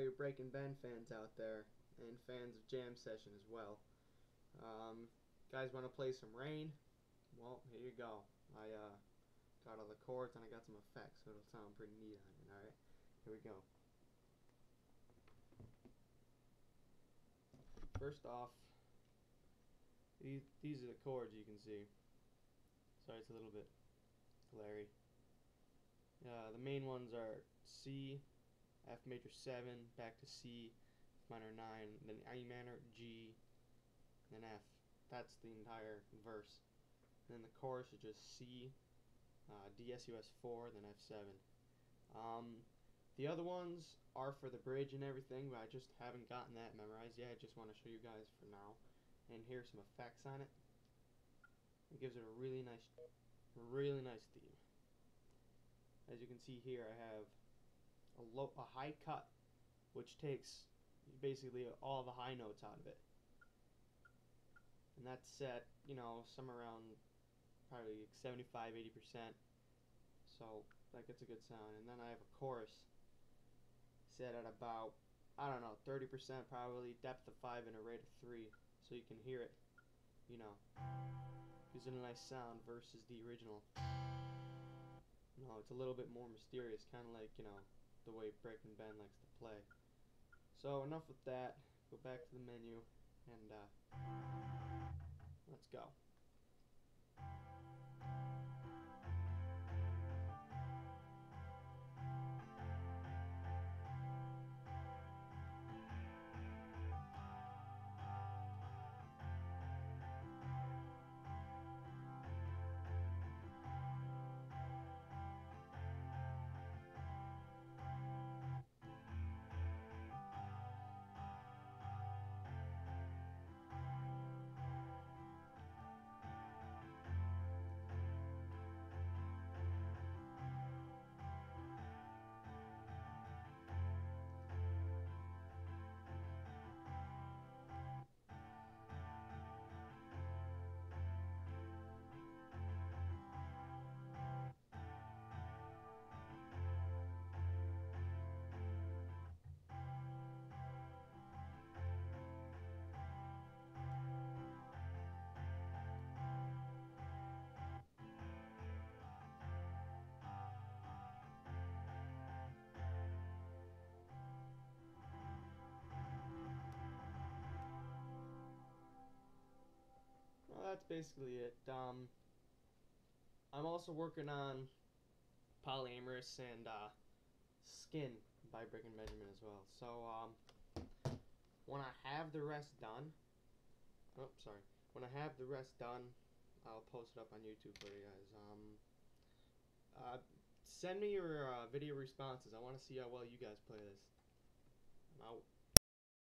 your Breaking Ben fans out there and fans of Jam Session as well. Guys want to play some Rain? Well, here you go. I got all the chords and I got some effects, so it'll sound pretty neat on it. Alright, here we go. First off, these are the chords you can see. Sorry, it's a little bit glary. The main ones are C, F major 7, back to C, F minor 9, then E minor, G, then F. That's the entire verse. And then the chorus is just C, D, S, U, S 4, then F7. The other ones are for the bridge and everything, but I just haven't gotten that memorized yet. I just want to show you guys for now. And here's some effects on it. It gives it a really nice theme. As you can see here, I have a high cut, which takes basically all the high notes out of it. And that's set, you know, somewhere around probably 75–80%. So that gets a good sound. And then I have a chorus set at about, I don't know, 30% probably, depth of 5 and a rate of 3. So you can hear it, you know. Gives it a nice sound versus the original. No, it's a little bit more mysterious, kind of like, you know, the way Breaking Ben likes to play. So enough with that. Go back to the menu and let's go. Well, that's basically it. I'm also working on Polyamorous and Skin by Brick and Benjamin as well. So when I have the rest done, when I have the rest done, I'll post it up on YouTube for you guys. Send me your video responses. I want to see how well you guys play this. I'm out.